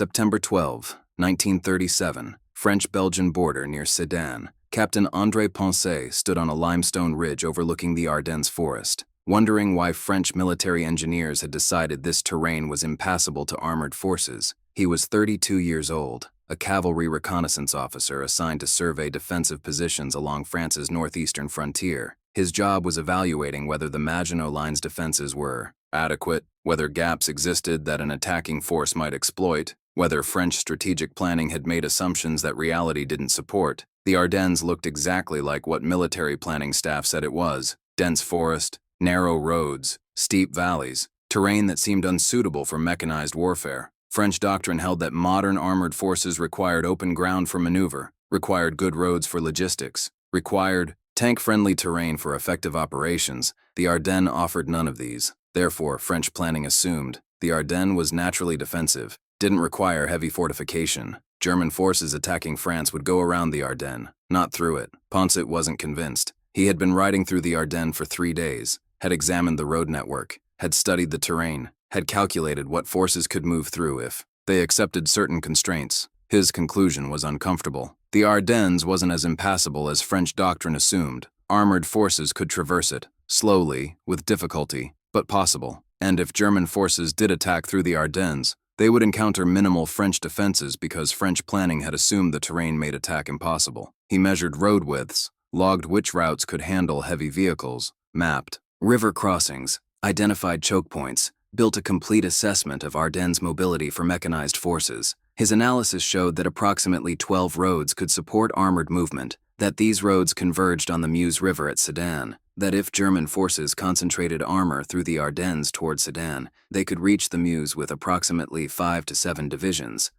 September 12, 1937, French-Belgian border near Sedan. Captain André Poncet stood on a limestone ridge overlooking the Ardennes forest, wondering why French military engineers had decided this terrain was impassable to armored forces. He was 32 years old, a cavalry reconnaissance officer assigned to survey defensive positions along France's northeastern frontier. His job was evaluating whether the Maginot Line's defenses were adequate, whether gaps existed that an attacking force might exploit, whether French strategic planning had made assumptions that reality didn't support. The Ardennes looked exactly like what military planning staff said it was: dense forest, narrow roads, steep valleys, terrain that seemed unsuitable for mechanized warfare. French doctrine held that modern armored forces required open ground for maneuver, required good roads for logistics, required tank-friendly terrain for effective operations. The Ardennes offered none of these. Therefore, French planning assumed the Ardennes was naturally defensive, didn't require heavy fortification. German forces attacking France would go around the Ardennes, not through it. Poncet wasn't convinced. He had been riding through the Ardennes for 3 days, had examined the road network, had studied the terrain, had calculated what forces could move through if they accepted certain constraints. His conclusion was uncomfortable. The Ardennes wasn't as impassable as French doctrine assumed. Armored forces could traverse it, slowly, with difficulty, but possible. And if German forces did attack through the Ardennes, they would encounter minimal French defenses because French planning had assumed the terrain made attack impossible. He measured road widths, logged which routes could handle heavy vehicles, mapped river crossings, identified choke points, built a complete assessment of Ardennes mobility for mechanized forces. His analysis showed that approximately 12 roads could support armored movement, that these roads converged on the Meuse River at Sedan, that if German forces concentrated armor through the Ardennes toward Sedan, they could reach the Meuse with approximately 5 to 7 divisions,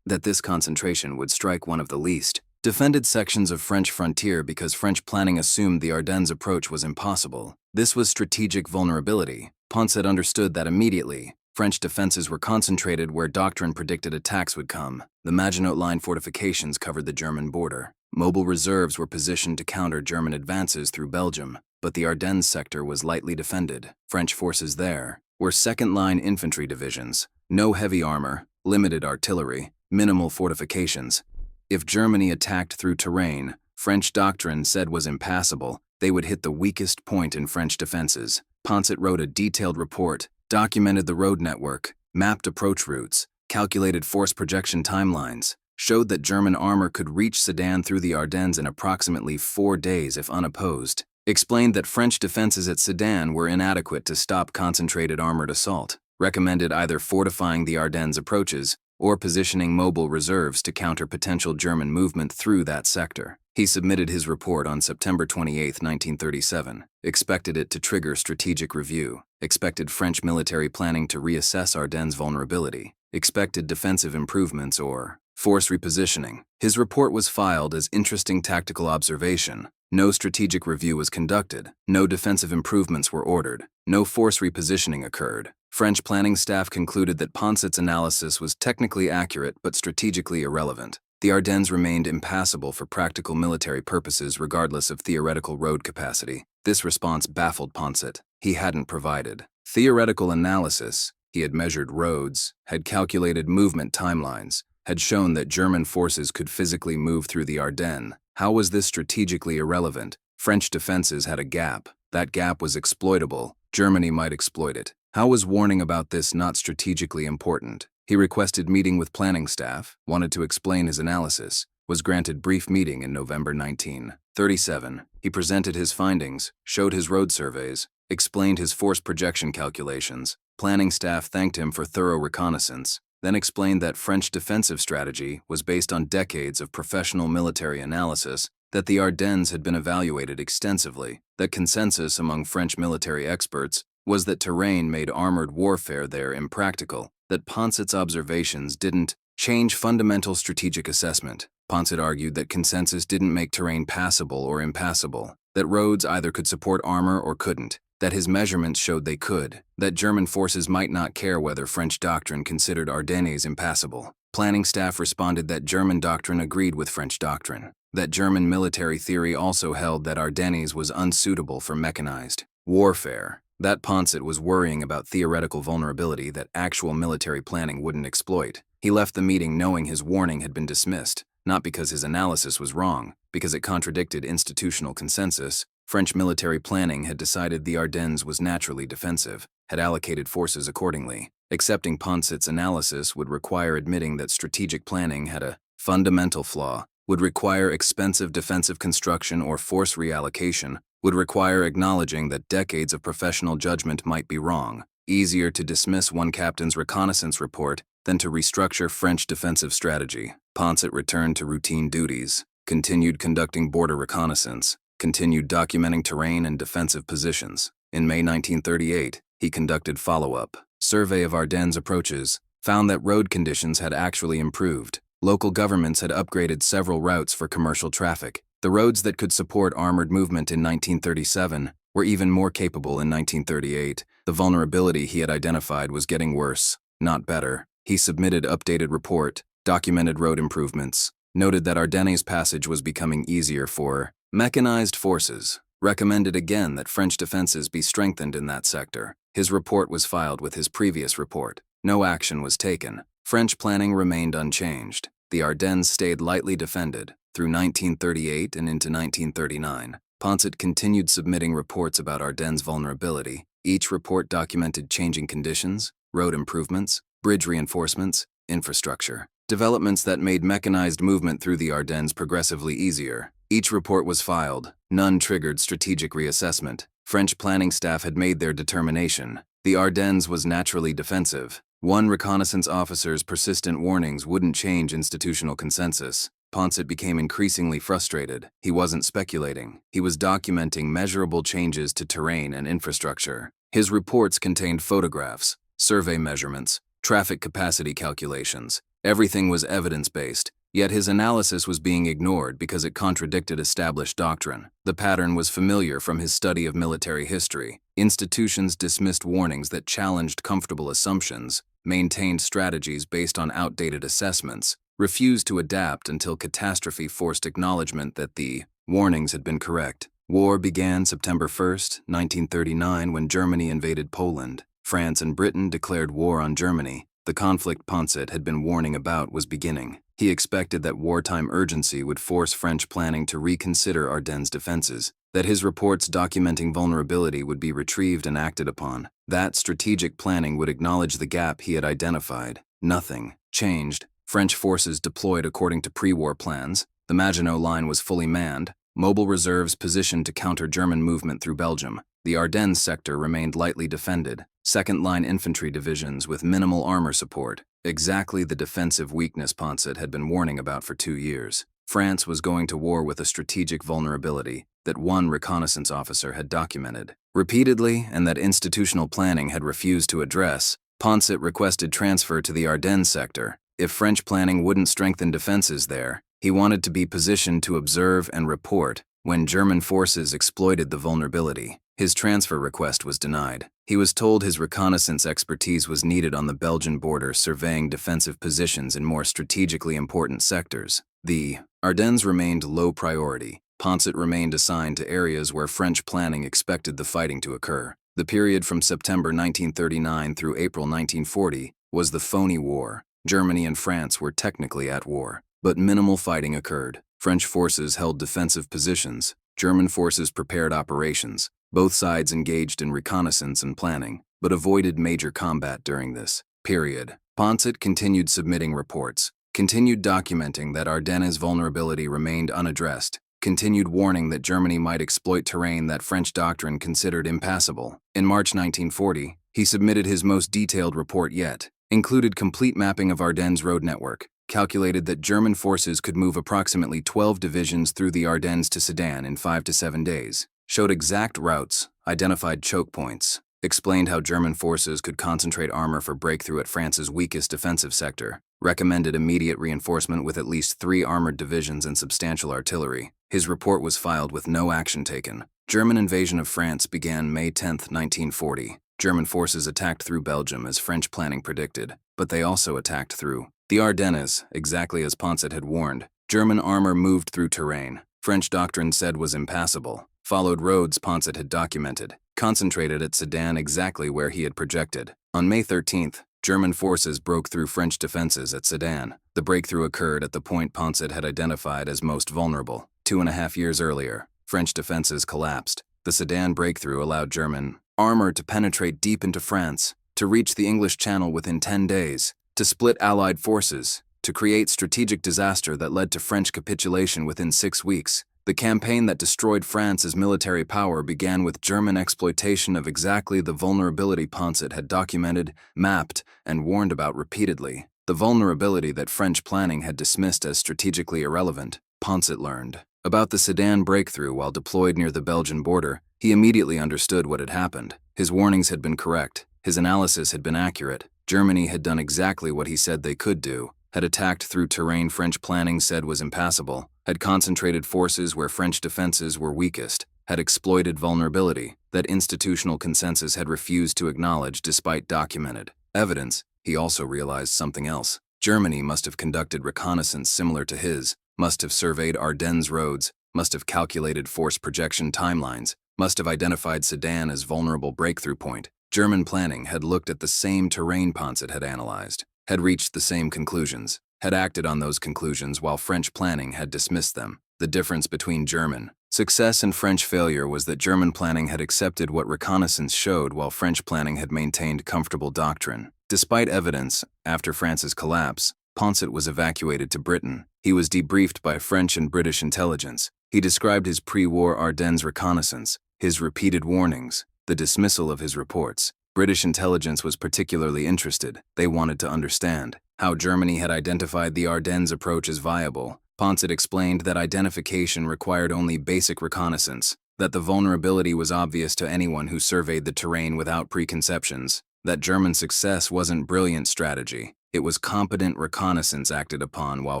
that this concentration would strike one of the least defended sections of French frontier because French planning assumed the Ardennes approach was impossible. This was strategic vulnerability. Poncet understood that immediately. French defenses were concentrated where doctrine predicted attacks would come. The Maginot Line fortifications covered the German border. Mobile reserves were positioned to counter German advances through Belgium, but the Ardennes sector was lightly defended. French forces there were second-line infantry divisions, no heavy armor, limited artillery, minimal fortifications. If Germany attacked through terrain French doctrine said was impassable, they would hit the weakest point in French defenses. Poncet wrote a detailed report, documented the road network, mapped approach routes, calculated force projection timelines, showed that German armor could reach Sedan through the Ardennes in approximately 4 days if unopposed, explained that French defenses at Sedan were inadequate to stop concentrated armored assault, recommended either fortifying the Ardennes approaches or positioning mobile reserves to counter potential German movement through that sector. He submitted his report on September 28, 1937, expected it to trigger strategic review, expected French military planning to reassess Ardennes' vulnerability, expected defensive improvements or force repositioning. His report was filed as interesting tactical observation. No strategic review was conducted, no defensive improvements were ordered, no force repositioning occurred. French planning staff concluded that Poncet's analysis was technically accurate but strategically irrelevant. The Ardennes remained impassable for practical military purposes regardless of theoretical road capacity. This response baffled Poncet. He hadn't provided theoretical analysis. He had measured roads, had calculated movement timelines, had shown that German forces could physically move through the Ardennes. How was this strategically irrelevant? French defenses had a gap. That gap was exploitable. Germany might exploit it. How was warning about this not strategically important? He requested meeting with planning staff, wanted to explain his analysis, was granted brief meeting in November 1937. He presented his findings, showed his road surveys, explained his force projection calculations. Planning staff thanked him for thorough reconnaissance, then explained that French defensive strategy was based on decades of professional military analysis, that the Ardennes had been evaluated extensively, that consensus among French military experts was that terrain made armored warfare there impractical, that Poncet's observations didn't change fundamental strategic assessment. Poncet argued that consensus didn't make terrain passable or impassable, that roads either could support armor or couldn't, that his measurements showed they could, that German forces might not care whether French doctrine considered Ardennes impassable. Planning staff responded that German doctrine agreed with French doctrine, that German military theory also held that Ardennes was unsuitable for mechanized warfare, that Poncet was worrying about theoretical vulnerability that actual military planning wouldn't exploit. He left the meeting knowing his warning had been dismissed, not because his analysis was wrong, because it contradicted institutional consensus. French military planning had decided the Ardennes was naturally defensive, had allocated forces accordingly. Accepting Poncet's analysis would require admitting that strategic planning had a fundamental flaw, would require expensive defensive construction or force reallocation, would require acknowledging that decades of professional judgment might be wrong. Easier to dismiss one captain's reconnaissance report than to restructure French defensive strategy. Poncet returned to routine duties, continued conducting border reconnaissance, continued documenting terrain and defensive positions. In May 1938, he conducted follow-up survey of Ardennes approaches, found that road conditions had actually improved. Local governments had upgraded several routes for commercial traffic. The roads that could support armored movement in 1937 were even more capable in 1938. The vulnerability he had identified was getting worse, not better. He submitted updated report, documented road improvements, noted that Ardennes passage was becoming easier for mechanized forces, recommended again that French defenses be strengthened in that sector. His report was filed with his previous report. No action was taken. French planning remained unchanged. The Ardennes stayed lightly defended. Through 1938 and into 1939, Poncet continued submitting reports about Ardennes' vulnerability. Each report documented changing conditions, road improvements, bridge reinforcements, infrastructure, developments that made mechanized movement through the Ardennes progressively easier. Each report was filed. None triggered strategic reassessment. French planning staff had made their determination. The Ardennes was naturally defensive. One reconnaissance officer's persistent warnings wouldn't change institutional consensus. Poncet became increasingly frustrated. He wasn't speculating. He was documenting measurable changes to terrain and infrastructure. His reports contained photographs, survey measurements, traffic capacity calculations. Everything was evidence-based, yet his analysis was being ignored because it contradicted established doctrine. The pattern was familiar from his study of military history. Institutions dismissed warnings that challenged comfortable assumptions, maintained strategies based on outdated assessments, refused to adapt until catastrophe forced acknowledgement that the warnings had been correct. War began September 1, 1939, when Germany invaded Poland. France and Britain declared war on Germany. The conflict Poncet had been warning about was beginning. He expected that wartime urgency would force French planning to reconsider Ardennes' defenses, that his reports documenting vulnerability would be retrieved and acted upon, that strategic planning would acknowledge the gap he had identified. Nothing changed. French forces deployed according to pre-war plans. The Maginot Line was fully manned, mobile reserves positioned to counter German movement through Belgium. The Ardennes sector remained lightly defended. Second-line infantry divisions with minimal armor support, exactly the defensive weakness Poncet had been warning about for 2 years. France was going to war with a strategic vulnerability that one reconnaissance officer had documented repeatedly and that institutional planning had refused to address. Poncet requested transfer to the Ardennes sector. If French planning wouldn't strengthen defenses there, he wanted to be positioned to observe and report when German forces exploited the vulnerability. His transfer request was denied. He was told his reconnaissance expertise was needed on the Belgian border, surveying defensive positions in more strategically important sectors. The Ardennes remained low priority. Poncet remained assigned to areas where French planning expected the fighting to occur. The period from September 1939 through April 1940 was the phony war. Germany and France were technically at war, but minimal fighting occurred. French forces held defensive positions. German forces prepared operations. Both sides engaged in reconnaissance and planning, but avoided major combat during this period. Poncet continued submitting reports, continued documenting that Ardennes' vulnerability remained unaddressed, continued warning that Germany might exploit terrain that French doctrine considered impassable. In March 1940, he submitted his most detailed report yet, included complete mapping of Ardennes' road network, calculated that German forces could move approximately 12 divisions through the Ardennes to Sedan in 5 to 7 days, showed exact routes, identified choke points, explained how German forces could concentrate armor for breakthrough at France's weakest defensive sector, recommended immediate reinforcement with at least 3 armored divisions and substantial artillery. His report was filed with no action taken. German invasion of France began May 10, 1940. German forces attacked through Belgium as French planning predicted, but they also attacked through the Ardennes, exactly as Poncet had warned. German armor moved through terrain French doctrine said was impassable, followed roads Poncet had documented, concentrated at Sedan exactly where he had projected. On May 13th, German forces broke through French defenses at Sedan. The breakthrough occurred at the point Poncet had identified as most vulnerable. 2.5 years earlier, French defenses collapsed. The Sedan breakthrough allowed German armor to penetrate deep into France, to reach the English Channel within 10 days, to split Allied forces, to create strategic disaster that led to French capitulation within 6 weeks. The campaign that destroyed France's military power began with German exploitation of exactly the vulnerability Poncet had documented, mapped, and warned about repeatedly. The vulnerability that French planning had dismissed as strategically irrelevant. Poncet learned about the Sedan breakthrough while deployed near the Belgian border. He immediately understood what had happened. His warnings had been correct. His analysis had been accurate. Germany had done exactly what he said they could do, had attacked through terrain French planning said was impassable, had concentrated forces where French defenses were weakest, had exploited vulnerability that institutional consensus had refused to acknowledge despite documented evidence. He also realized something else. Germany must have conducted reconnaissance similar to his, must have surveyed Ardennes roads, must have calculated force projection timelines, must have identified Sedan as vulnerable breakthrough point. German planning had looked at the same terrain Poncet had analyzed, had reached the same conclusions, had acted on those conclusions while French planning had dismissed them. The difference between German success and French failure was that German planning had accepted what reconnaissance showed while French planning had maintained comfortable doctrine. Despite evidence, after France's collapse, Poncet was evacuated to Britain. He was debriefed by French and British intelligence. He described his pre-war Ardennes reconnaissance, his repeated warnings, the dismissal of his reports. British intelligence was particularly interested. They wanted to understand how Germany had identified the Ardennes approach as viable. Poncet explained that identification required only basic reconnaissance, that the vulnerability was obvious to anyone who surveyed the terrain without preconceptions, that German success wasn't brilliant strategy. It was competent reconnaissance acted upon while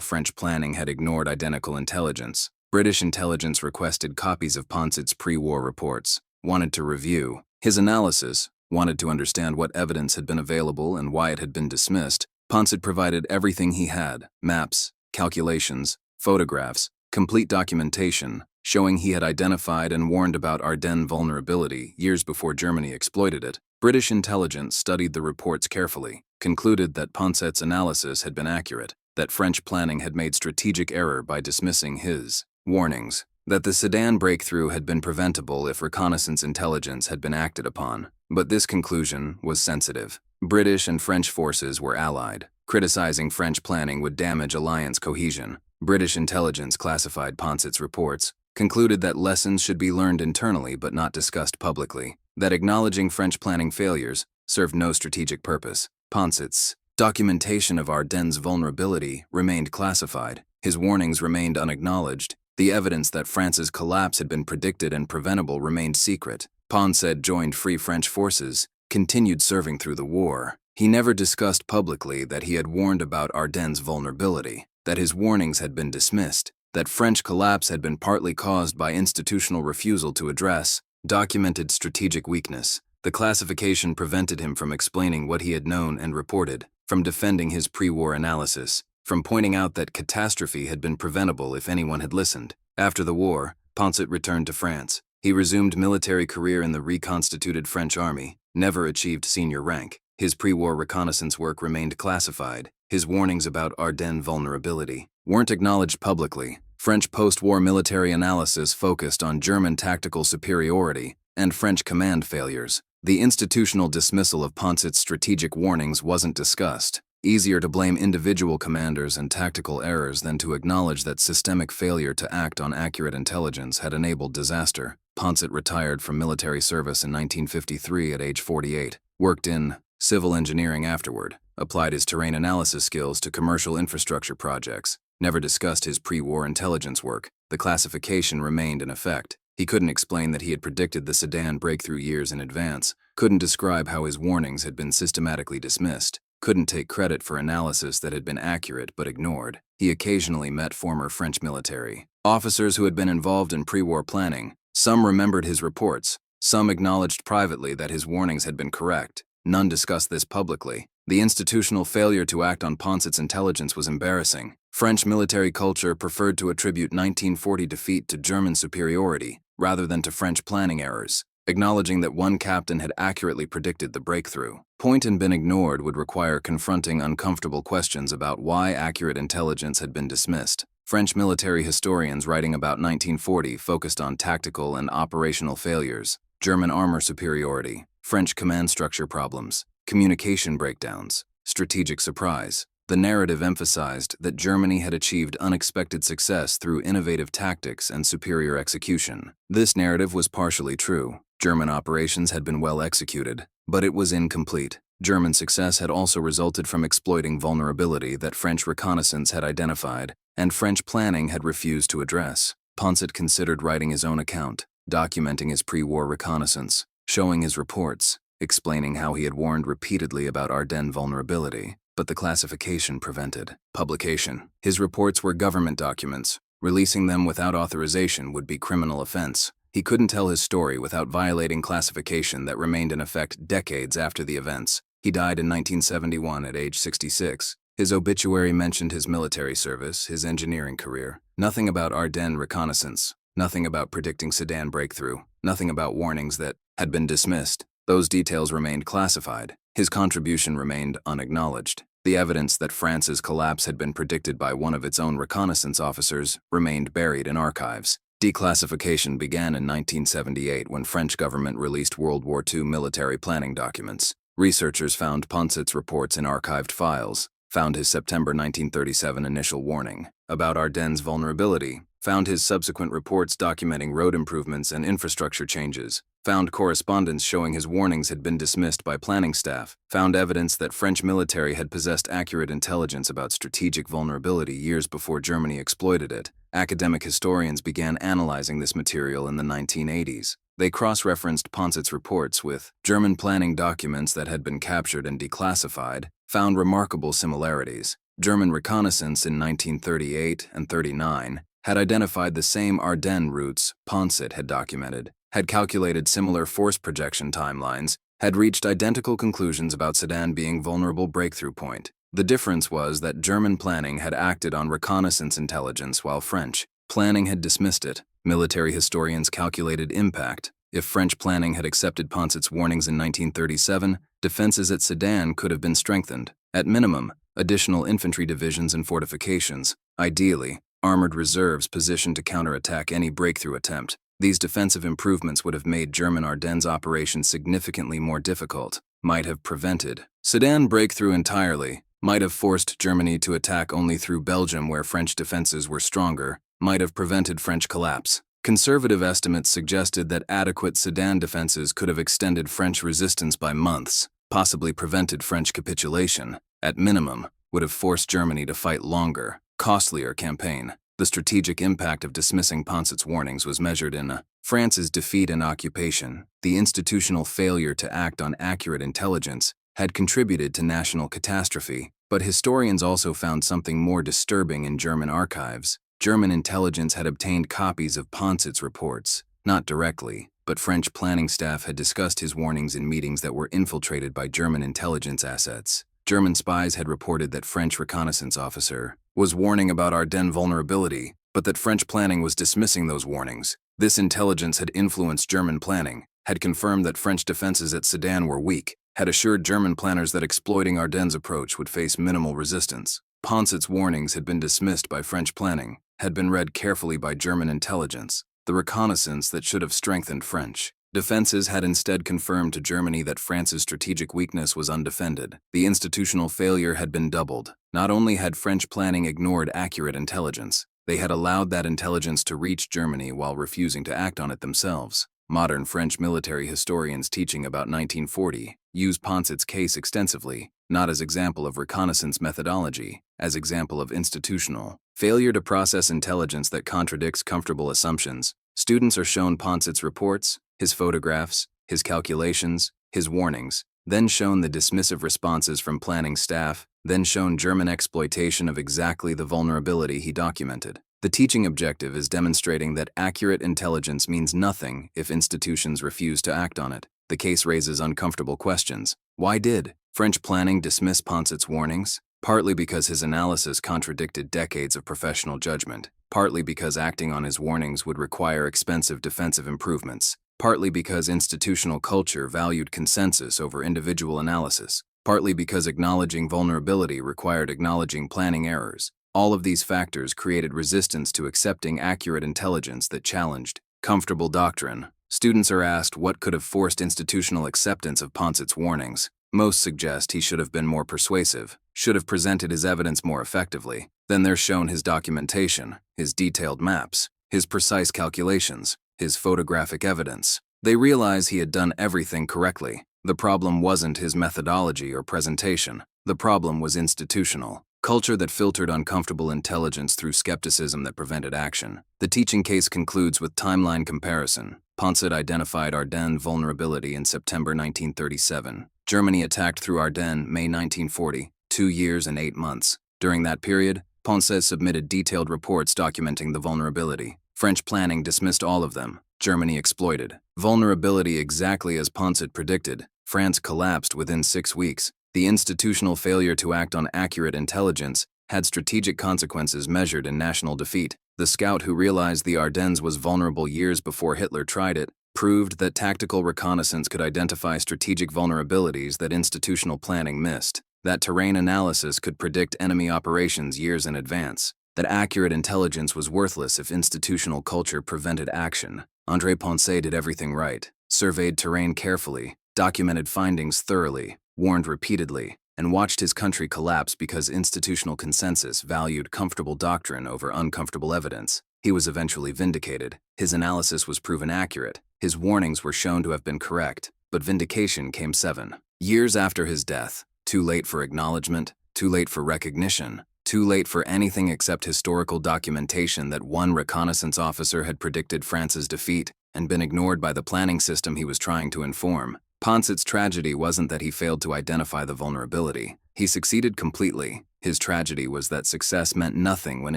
French planning had ignored identical intelligence. British intelligence requested copies of Poncet's pre-war reports, wanted to review his analysis, wanted to understand what evidence had been available and why it had been dismissed. Poncet provided everything he had: maps, calculations, photographs, complete documentation, showing he had identified and warned about Ardennes vulnerability years before Germany exploited it. British intelligence studied the reports carefully, concluded that Poncet's analysis had been accurate, that French planning had made strategic error by dismissing his warnings, that the Sedan breakthrough had been preventable if reconnaissance intelligence had been acted upon. But this conclusion was sensitive. British and French forces were allied. Criticizing French planning would damage alliance cohesion. British intelligence classified Poncet's reports, concluded that lessons should be learned internally but not discussed publicly, that acknowledging French planning failures served no strategic purpose. Poncet's documentation of Ardennes' vulnerability remained classified. His warnings remained unacknowledged. The evidence that France's collapse had been predicted and preventable remained secret. Poncet joined Free French forces, continued serving through the war. He never discussed publicly that he had warned about Ardennes' vulnerability, that his warnings had been dismissed, that French collapse had been partly caused by institutional refusal to address documented strategic weakness. The classification prevented him from explaining what he had known and reported, from defending his pre-war analysis, from pointing out that catastrophe had been preventable if anyone had listened. After the war, Poncet returned to France. He resumed military career in the reconstituted French army, never achieved senior rank. His pre-war reconnaissance work remained classified. His warnings about Ardennes vulnerability weren't acknowledged publicly. French post-war military analysis focused on German tactical superiority and French command failures. The institutional dismissal of Poncet's strategic warnings wasn't discussed. Easier to blame individual commanders and tactical errors than to acknowledge that systemic failure to act on accurate intelligence had enabled disaster. Poncet retired from military service in 1953 at age 48, worked in civil engineering afterward, applied his terrain analysis skills to commercial infrastructure projects, never discussed his pre-war intelligence work. The classification remained in effect. He couldn't explain that he had predicted the Sedan breakthrough years in advance, couldn't describe how his warnings had been systematically dismissed, couldn't take credit for analysis that had been accurate but ignored. He occasionally met former French military officers who had been involved in pre-war planning. Some remembered his reports, some acknowledged privately that his warnings had been correct. None discussed this publicly. The institutional failure to act on Poncet's intelligence was embarrassing. French military culture preferred to attribute 1940 defeat to German superiority rather than to French planning errors. acknowledging that one captain had accurately predicted the breakthrough. Point and been ignored would require confronting uncomfortable questions about why accurate intelligence had been dismissed. French military historians writing about 1940 focused on tactical and operational failures, German armor superiority, French command structure problems, communication breakdowns, strategic surprise. The narrative emphasized that Germany had achieved unexpected success through innovative tactics and superior execution. This narrative was partially true. German operations had been well executed, but it was incomplete. German success had also resulted from exploiting vulnerability that French reconnaissance had identified and French planning had refused to address. Poncet considered writing his own account, documenting his pre-war reconnaissance, showing his reports, explaining how he had warned repeatedly about Ardennes vulnerability, but the classification prevented publication. His reports were government documents. Releasing them without authorization would be criminal offense. He couldn't tell his story without violating classification that remained in effect decades after the events. He died in 1971 at age 66. His obituary mentioned his military service, his engineering career. Nothing about Ardennes reconnaissance. Nothing about predicting Sedan breakthrough. Nothing about warnings that had been dismissed. Those details remained classified. His contribution remained unacknowledged. The evidence that France's collapse had been predicted by one of its own reconnaissance officers remained buried in archives. Declassification began in 1978 when French government released World War II military planning documents. Researchers found Poncet's reports in archived files, found his September 1937 initial warning about Ardennes vulnerability, found his subsequent reports documenting road improvements and infrastructure changes, found correspondence showing his warnings had been dismissed by planning staff, found evidence that French military had possessed accurate intelligence about strategic vulnerability years before Germany exploited it. Academic historians began analyzing this material in the 1980s. They cross-referenced Poncet's reports with German planning documents that had been captured and declassified, found remarkable similarities. German reconnaissance in 1938 and 39 had identified the same Ardennes routes Poncet had documented, had calculated similar force projection timelines, had reached identical conclusions about Sedan being vulnerable breakthrough point. The difference was that German planning had acted on reconnaissance intelligence while French planning had dismissed it. Military historians calculated impact. If French planning had accepted Poncet's warnings in 1937, defenses at Sedan could have been strengthened. At minimum, additional infantry divisions and fortifications. Ideally, armored reserves positioned to counterattack any breakthrough attempt. These defensive improvements would have made German Ardennes operations significantly more difficult, might have prevented Sedan breakthrough entirely, might have forced Germany to attack only through Belgium where French defenses were stronger, might have prevented French collapse. Conservative estimates suggested that adequate Sedan defenses could have extended French resistance by months, possibly prevented French capitulation, at minimum, would have forced Germany to fight longer, costlier campaign. The strategic impact of dismissing Poncet's warnings was measured in France's defeat and occupation. The institutional failure to act on accurate intelligence had contributed to national catastrophe, but historians also found something more disturbing in German archives. German intelligence had obtained copies of Poncet's reports, not directly, but French planning staff had discussed his warnings in meetings that were infiltrated by German intelligence assets. German spies had reported that French reconnaissance officer was warning about Ardennes vulnerability, but that French planning was dismissing those warnings. This intelligence had influenced German planning, had confirmed that French defenses at Sedan were weak, had assured German planners that exploiting Ardennes' approach would face minimal resistance. Poncet's warnings had been dismissed by French planning, had been read carefully by German intelligence. The reconnaissance that should have strengthened French defenses had instead confirmed to Germany that France's strategic weakness was undefended. The institutional failure had been doubled. Not only had French planning ignored accurate intelligence, they had allowed that intelligence to reach Germany while refusing to act on it themselves. Modern French military historians teaching about 1940 use Poncet's case extensively, not as example of reconnaissance methodology, as example of institutional failure to process intelligence that contradicts comfortable assumptions. Students are shown Poncet's reports, his photographs, his calculations, his warnings, then shown the dismissive responses from planning staff, then shown German exploitation of exactly the vulnerability he documented. The teaching objective is demonstrating that accurate intelligence means nothing if institutions refuse to act on it. The case raises uncomfortable questions. Why did French planning dismiss Poncet's warnings? Partly because his analysis contradicted decades of professional judgment, partly because acting on his warnings would require expensive defensive improvements, partly because institutional culture valued consensus over individual analysis, partly because acknowledging vulnerability required acknowledging planning errors. All of these factors created resistance to accepting accurate intelligence that challenged comfortable doctrine. Students are asked what could have forced institutional acceptance of Poncet's warnings. Most suggest he should have been more persuasive, should have presented his evidence more effectively. Then they're shown his documentation, his detailed maps, his precise calculations, his photographic evidence. They realize he had done everything correctly. The problem wasn't his methodology or presentation. The problem was institutional. Culture that filtered uncomfortable intelligence through skepticism that prevented action. The teaching case concludes with timeline comparison. Poncet identified Ardennes vulnerability in September 1937. Germany attacked through Ardennes, May 1940, 2 years and 8 months. During that period, Poncet submitted detailed reports documenting the vulnerability. French planning dismissed all of them. Germany exploited vulnerability exactly as Poncet predicted. France collapsed within 6 weeks. The institutional failure to act on accurate intelligence had strategic consequences measured in national defeat. The scout who realized the Ardennes was vulnerable years before Hitler tried it proved that tactical reconnaissance could identify strategic vulnerabilities that institutional planning missed, that terrain analysis could predict enemy operations years in advance, that accurate intelligence was worthless if institutional culture prevented action. André Poncet did everything right, surveyed terrain carefully, documented findings thoroughly, warned repeatedly, and watched his country collapse because institutional consensus valued comfortable doctrine over uncomfortable evidence. He was eventually vindicated. His analysis was proven accurate. His warnings were shown to have been correct. But vindication came 7 years after his death. Too late for acknowledgement, too late for recognition, too late for anything except historical documentation that one reconnaissance officer had predicted France's defeat and been ignored by the planning system he was trying to inform. Poncet's tragedy wasn't that he failed to identify the vulnerability. He succeeded completely. His tragedy was that success meant nothing when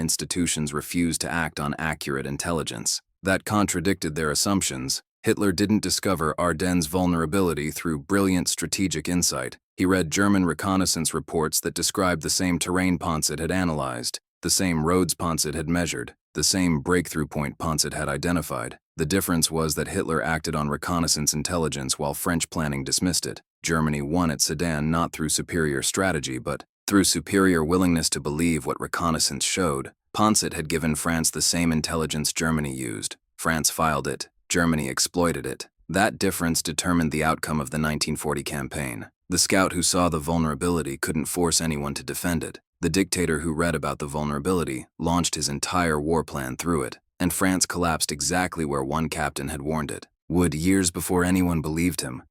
institutions refused to act on accurate intelligence. That contradicted their assumptions. Hitler didn't discover Ardennes' vulnerability through brilliant strategic insight. He read German reconnaissance reports that described the same terrain Poncet had analyzed, the same roads Poncet had measured, the same breakthrough point Poncet had identified. The difference was that Hitler acted on reconnaissance intelligence while French planning dismissed it. Germany won at Sedan not through superior strategy but through superior willingness to believe what reconnaissance showed. Poncet had given France the same intelligence Germany used. France filed it. Germany exploited it. That difference determined the outcome of the 1940 campaign. The scout who saw the vulnerability couldn't force anyone to defend it. The dictator who read about the vulnerability launched his entire war plan through it, and France collapsed exactly where one captain had warned it would years before anyone believed him.